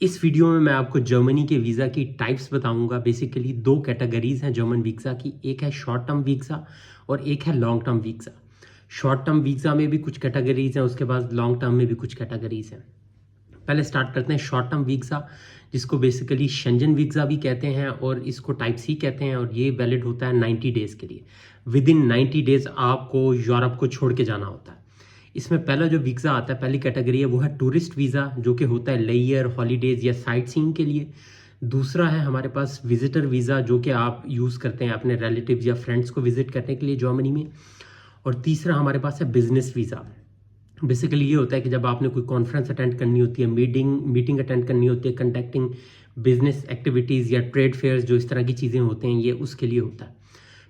इस वीडियो में मैं आपको जर्मनी के वीज़ा की टाइप्स बताऊंगा। बेसिकली दो कैटेगरीज हैं जर्मन वीज़ा की, एक है शॉर्ट टर्म वीज़ा और एक है long term visa. Short term visa में भी कुछ कैटेगरीज हैं, उसके बाद लॉन्ग टर्म में भी कुछ कैटेगरीज हैं। पहले स्टार्ट करते हैं शॉर्ट टर्म वीज़ा, जिसको बेसिकली शेंजन वीज़ा भी कहते हैं और इसको टाइप सी कहते हैं, और ये वैलिड होता है 90 डेज़ के लिए। विद इन 90 डेज़ आपको यूरोप को छोड़ के जाना होता है। इसमें पहला जो वीज़ा आता है, पहली कैटेगरी है, वो है टूरिस्ट वीज़ा, जो कि होता है लेयर, हॉलीडेज़ या साइट सीइंग के लिए। दूसरा है हमारे पास विजिटर वीज़ा, जो कि आप यूज़ करते हैं अपने रिलेटिव्स या फ्रेंड्स को विजिट करने के लिए जर्मनी में। और तीसरा हमारे पास है बिजनेस वीज़ा। बेसिकली ये होता है कि जब आपने कोई कॉन्फ्रेंस अटेंड करनी होती है, मीटिंग अटेंड करनी होती है, कंडक्टिंग बिजनेस एक्टिविटीज़ या ट्रेड फेयर्स, जो इस तरह की चीज़ें होते हैं, ये उसके लिए होता है।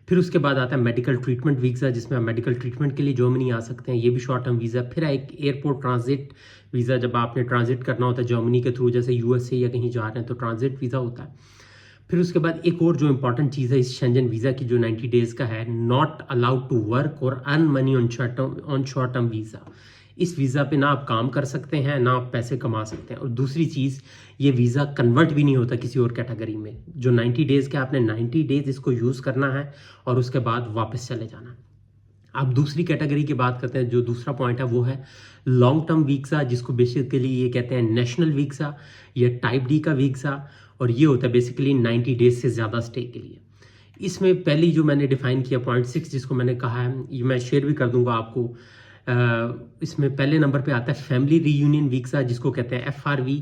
फिर उसके बाद आता है मेडिकल ट्रीटमेंट वीज़ा, जिसमें आप मेडिकल ट्रीटमेंट के लिए जर्मनी आ सकते हैं, ये भी शॉर्ट टर्म वीज़ा। फिर एक एयरपोर्ट ट्रांजिट वीज़ा, जब आपने ट्रांजिट करना होता है जर्मनी के थ्रू, जैसे यूएसए या कहीं जा रहे हैं तो ट्रांजिट वीज़ा होता है। फिर उसके बाद एक और जो इंपॉर्टेंट चीज़ है इस शेंजन वीज़ा की, जो 90 डेज़ का है, नॉट अलाउड टू वर्क और earn money on short term visa. इस वीज़ा पे ना आप काम कर सकते हैं, ना आप पैसे कमा सकते हैं। और दूसरी चीज़, ये वीज़ा कन्वर्ट भी नहीं होता किसी और कैटेगरी में। जो 90 डेज़ के, आपने 90 डेज़ इसको यूज़ करना है और उसके बाद वापस चले जाना। अब दूसरी कैटेगरी की बात करते हैं। जो दूसरा पॉइंट है वो है लॉन्ग टर्म वीज़ा, जिसको बेसिकली ये कहते हैं नेशनल वीज़ा या टाइप डी का वीज़ा, और ये होता है बेसिकली 90 डेज से ज़्यादा स्टे के लिए। इसमें पहली जो मैंने डिफाइन किया पॉइंट 6, जिसको मैंने कहा है, ये मैं शेयर भी कर दूंगा आपको। इसमें पहले नंबर पे आता है फैमिली रीयूनियन वीज़ा, जिसको कहते हैं FRV,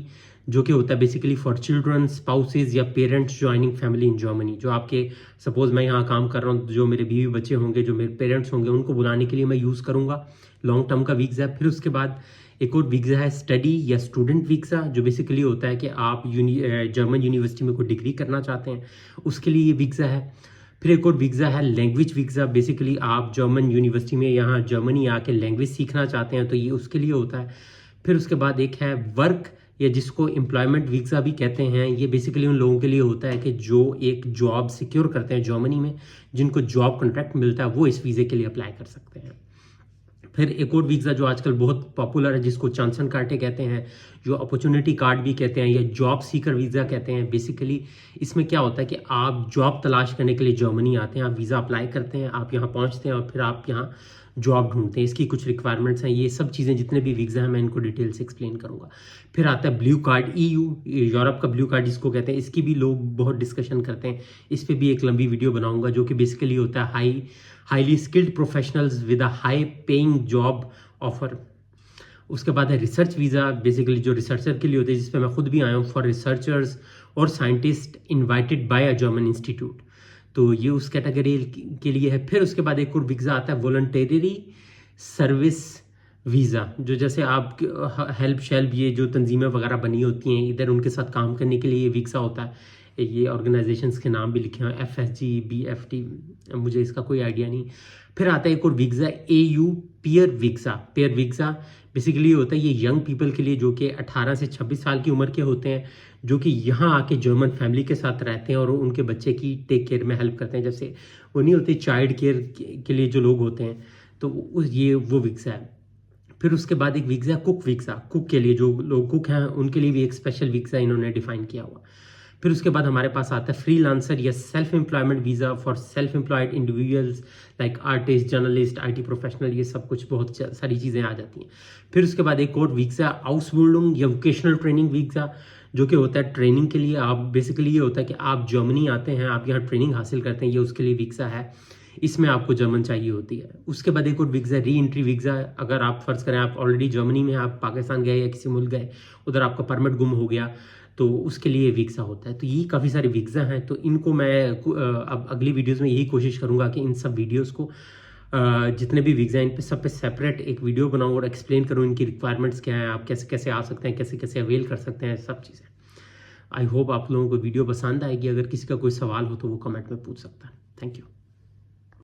जो कि होता है बेसिकली फॉर चिल्ड्रन, स्पाउसेज या parents joining family in Germany. जो आपके, सपोज मैं यहाँ काम कर रहा हूँ, जो मेरे बीवी बच्चे होंगे, जो मेरे पेरेंट्स होंगे, उनको बुलाने के लिए मैं यूज़ करूँगा। लॉन्ग टर्म का वीज़ा। फिर उसके बाद एक और वीज़ा है स्टडी या स्टूडेंट वीज़ा, जो बेसिकली होता है कि आप जर्मन यूनिवर्सिटी में कोई डिग्री करना चाहते हैं, उसके लिए ये वीज़ा है। फिर एक और वीज़ा है लैंग्वेज वीज़ा, बेसिकली आप जर्मन यूनिवर्सिटी में यहाँ जर्मनी आके लैंग्वेज सीखना चाहते हैं, तो ये उसके लिए होता है। फिर उसके बाद एक है वर्क, या जिसको एम्प्लॉयमेंट वीज़ा भी कहते हैं। ये बेसिकली उन लोगों के लिए होता है कि जो एक जॉब सिक्योर करते हैं जर्मनी में, जिनको जॉब कॉन्ट्रैक्ट मिलता है, वो इस वीज़े के लिए अप्लाई कर सकते हैं। फिर एक और वीज़ा जो आजकल बहुत पॉपुलर है, जिसको चांसन कार्टे कहते हैं, जो अपॉर्चुनिटी कार्ड भी कहते हैं, या जॉब सीकर वीज़ा कहते हैं। बेसिकली इसमें क्या होता है कि आप जॉब तलाश करने के लिए जर्मनी आते हैं, आप वीज़ा अप्लाई करते हैं, आप यहाँ पहुँचते हैं और फिर आप यहाँ जॉब ढूंढते हैं। इसकी कुछ रिक्वायरमेंट्स हैं। ये सब चीज़ें, जितने भी वीज़ा हैं, मैं इनको डिटेल से एक्सप्लेन करूँगा। फिर आता है ब्लू कार्ड, EU यूरोप का ब्लू कार्ड जिसको कहते हैं। इसकी भी लोग बहुत डिस्कशन करते हैं। इस पर भी एक लंबी वीडियो बनाऊँगा, जो कि बेसिकली होता है highly skilled professionals with a high paying job offer. उसके बाद है रिसर्च वीज़ा, बेसिकली जो रिसर्चर के लिए होते हैं, जिसपे मैं खुद भी आया हूँ, फॉर रिसर्चर्स और scientist invited bye a German institute. तो ये उस कैटेगरी के लिए है। फिर उसके बाद एक और वीज़ा आता है वॉलंटरी सर्विस वीज़ा, जो जैसे आप हेल्प ये जो तंजीमें वगैरह बनी होती हैं इधर, उनके साथ काम करने के लिए ये वीज़ा होता है। ये ऑर्गेनाइजेशंस के नाम भी लिखे हैं, FSG, BFT, मुझे इसका कोई आइडिया नहीं। फिर आता है एक और visa AU pair visa. Pair visa basically होता है ये यंग पीपल के लिए, जो कि 18 से 26 साल की उम्र के होते हैं, जो कि यहाँ आके जर्मन फैमिली के साथ रहते हैं और उनके बच्चे की टेक केयर में हेल्प करते हैं। जैसे वो नहीं होते चाइल्ड केयर के लिए जो लोग होते हैं, तो ये वो वीज़ा है। फिर उसके बाद एक वीज़ा कुक वीज़ा, कुक के लिए, जो लोग कुक हैं उनके लिए भी एक स्पेशल वीज़ा इन्होंने डिफाइन किया हुआ। फिर उसके बाद हमारे पास आता है फ्रीलांसर या self employment visa for self employed individuals like artist, journalist, IT professional, ये सब कुछ बहुत सारी चीज़ें आ जाती हैं। फिर उसके बाद एक और वीज़ा आउसबिल्डिंग या वोकेशनल ट्रेनिंग वीज़ा, जो कि होता है ट्रेनिंग के लिए। आप बेसिकली ये होता है कि आप जर्मनी आते हैं, आप यहाँ ट्रेनिंग हासिल करते हैं, ये उसके लिए वीज़ा है। इसमें आपको जर्मन चाहिए होती है। उसके बाद एक और वीज़ा री एंट्री वीज़ा, अगर आप फ़र्ज़ करें आप ऑलरेडी जर्मनी में, आप पाकिस्तान गए या किसी मुल्क गए, उधर आपका परमिट गुम हो गया, तो उसके लिए वीज़ा होता है। तो ये काफ़ी सारे वीज़ा हैं। तो इनको मैं अब अगली वीडियोज़ में यही कोशिश करूँगा कि इन सब वीडियोज़ को, जितने भी वीज़ा हैं, इन पे सब पे सेपरेट एक वीडियो बनाऊँ और एक्सप्लेन करूँ इनकी रिक्वायरमेंट्स क्या हैं, आप कैसे कैसे आ सकते हैं, कैसे कैसे अवेल कर सकते हैं, सब चीज़ें। आई होप आप लोगों को वीडियो पसंद आएगी। अगर किसी का कोई सवाल हो तो वो कमेंट में पूछ सकता है। Thank you.